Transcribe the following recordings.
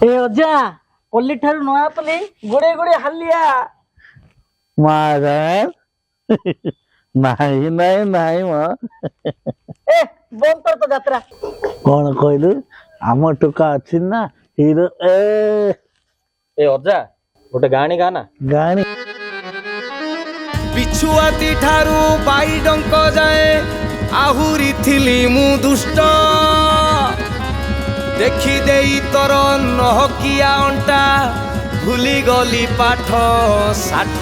ए अजा पल्ली ठारू नयापल्ली गोड़े गोड़े हालिया महाराज नाही नाही नाही ए बंद कर तो यात्रा कौन कहलु आम टोका अच्छी ना हीरो ए अजा गोटे गाणी गाना गाणी बिछुआती ठारू बाई डंक जाए आहुरी थिली मु दुष्ट देखी देई तोर नहकिया अंटा भूली गली पाठ साठ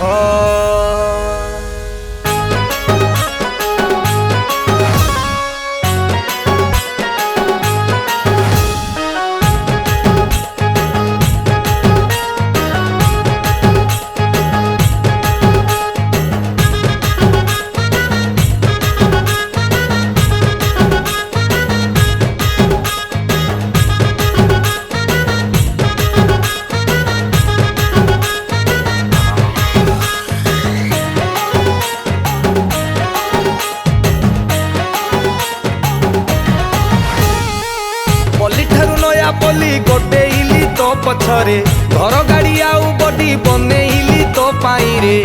पली गोटे इली तो पछरे घर गाड़ी आउ बडी बनेइली तो पाई रे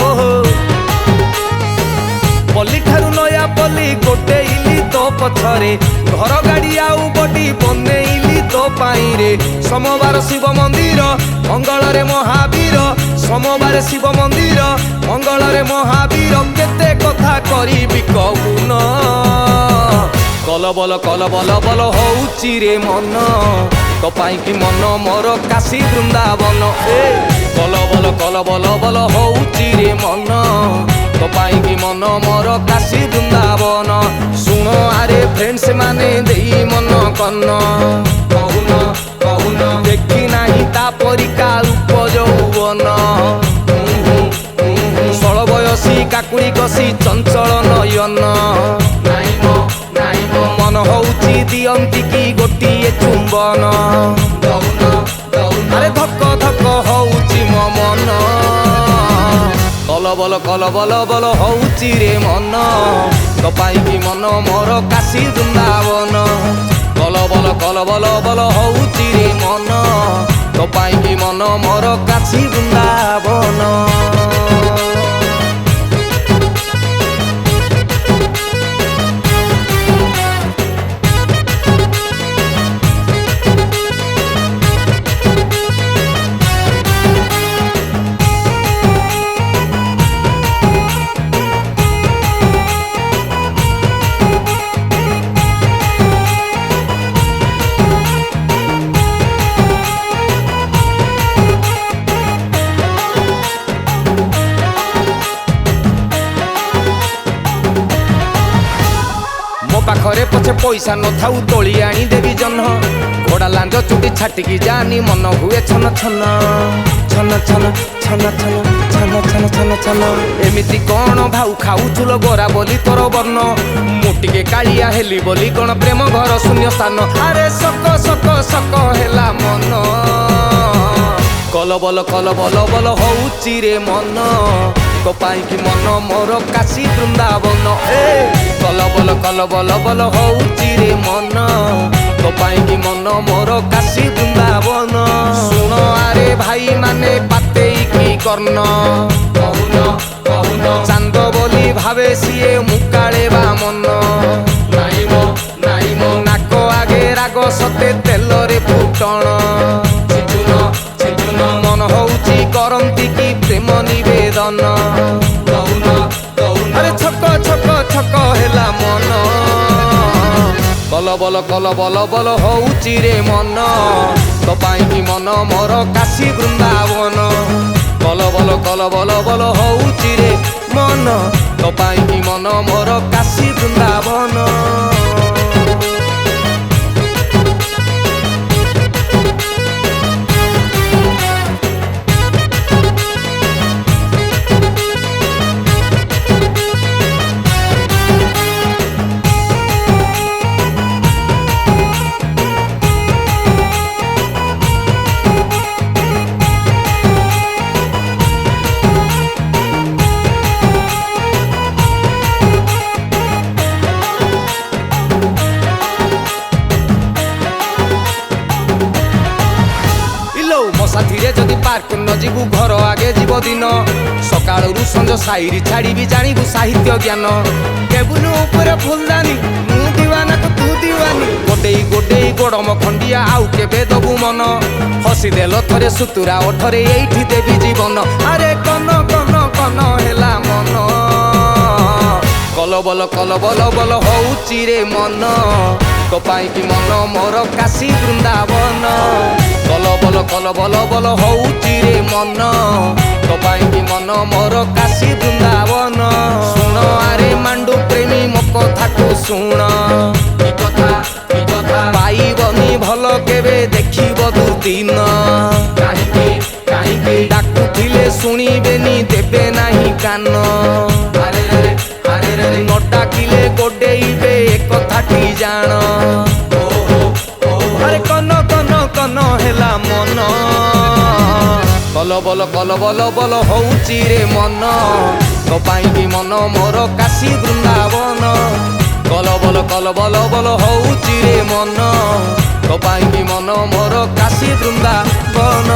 ओहो पली ठारू नया पली गोटे इली तो पछरे घर गाड़ी आउ बडी बनेइली तो पाई रे सोमवार शिव मंदिर मंगल रे महावीर सोमवार शिव मंदिर मंगल रे महावीर केते कथा करिबि कहून कल बल बल होउची रे मन तो पाई कि मन मोर काशी वृंदावन ए कल बल होउची रे मन तो पाई कि मन मोर काशी वृंदावन सुन आरे फ्रेंड्स माने देई मन कन्न कहून कहून देखी नाही ता परिका रूप यौवन षोल बयसी काकुड़ी कसी चंचल नयन मन होउची दियंती की गोटिए चुंबन अरे धक धक होउची मो मन कल बल होउची रे मन तो पाई कि मन मोर काशी वृंदावन कल बल होउची रे मन तो पाई कि मन मोर काशी वृंदावन पाखरे पछे पैसा न थाऊ तोली आनी देवी जन्ह घोड़ा लांज चुटी छाटिकी जानी मन हुए छन छन छन छन छन छन छन छन छन छन एमिति कौन भाऊ खाऊ चुल गोरा बोली तोर वर्ण मुटिके कालिया हेली बोली कौन प्रेम घर शून्य स्थान अरे सक सक सक हेला मन कल बल होउची रे मन तो पाई कि मन मोर काशी वृंदावन ए कल बल होउची रे मन तो पाई कि मन मोर काशी वृंदावन सुन आरे भाई माने पातेई की कर्ण कहून कहून चांद बोली भावे सिए मुकाळे बामन नाई मो नाक आगे राग सते तेल रे फुटण मन होउची करंती की प्रेम निवेदन अरे छक छक छक हेला मन कल बल होउची रे मन तो पाई कि मन मोर काशी वृंदावन कल बल होउची रे मन तो पाई कि मन मोर काशी वृंदावन ସାଥିରେ ଯଦି ପାର୍କ ନ ଯିବୁ ଘର ଆଗେ ଯିବ ଦିନ ସକାଳରୁ ସଞ୍ଜ ସାଇରି ଛାଡ଼ିବି ଜାଣିବୁ ସାହିତ୍ୟ ଜ୍ଞାନ ଟେବୁଲ ଉପରେ ଫୁଲଦାନୀ ମୁଁ ଦିୱାନାକୁ ତୁ ଦିୱାନୀ ଗୋଟେଇ ଗୋଟେଇ ଗୋଡ଼ମ ଖଣ୍ଡିଆ ଆଉ କେବେ ଦବୁ ମନ ହସିଦେଲ ଥରେ ସୁତୁରା ଓଠରେ ଏଇଠି ଦେବି ଜୀବନ ଆରେ କନ କନ କନ ହେଲା ମନ କଲବଲ କଲବଲ ବଲ ହଉଚି ରେ ମନ ତୋ ପାଇଁ କି ମନ ମୋର କାଶୀ ବୃନ୍ଦାବନ କଲବଲ କଲବଲ ବଲ ହଉଚି ରେ ମନ ତୋ ପାଇଁ କି ମନ ମୋର କାଶୀ ବୃନ୍ଦାବନ ଶୁଣ ଆରେ ମାଣ୍ଡୁ ପ୍ରେମୀ ମୋ କଥାକୁ ଶୁଣ କି କଥା ପାଇବନି ଭଲ କେବେ ଦେଖିବ ଦୁର୍ଦିନ କାହିଁକି କାହିଁକି ଡାକୁଥିଲେ ଶୁଣିବେନି ଦେବେ ନାହିଁ କାନ ନ ଡାକିଲେ ଗୋଡେଇବେ କଥାଟି ଜାଣ ଆରେ କନ କନ କନ ହେଲା ମନ କଲବଲ କଲବଲ ବଲ ହଉଚି ରେ ମନ ତୋ ପାଇଁ କି ମନ ମୋର କାଶୀ ବୃନ୍ଦାବନ କଲବଲ କଲବଲ ବଲ ହଉଚି ରେ ମନ ତୋ ପାଇଁ କି ମନ ମୋର କାଶୀ ବୃନ୍ଦାବନ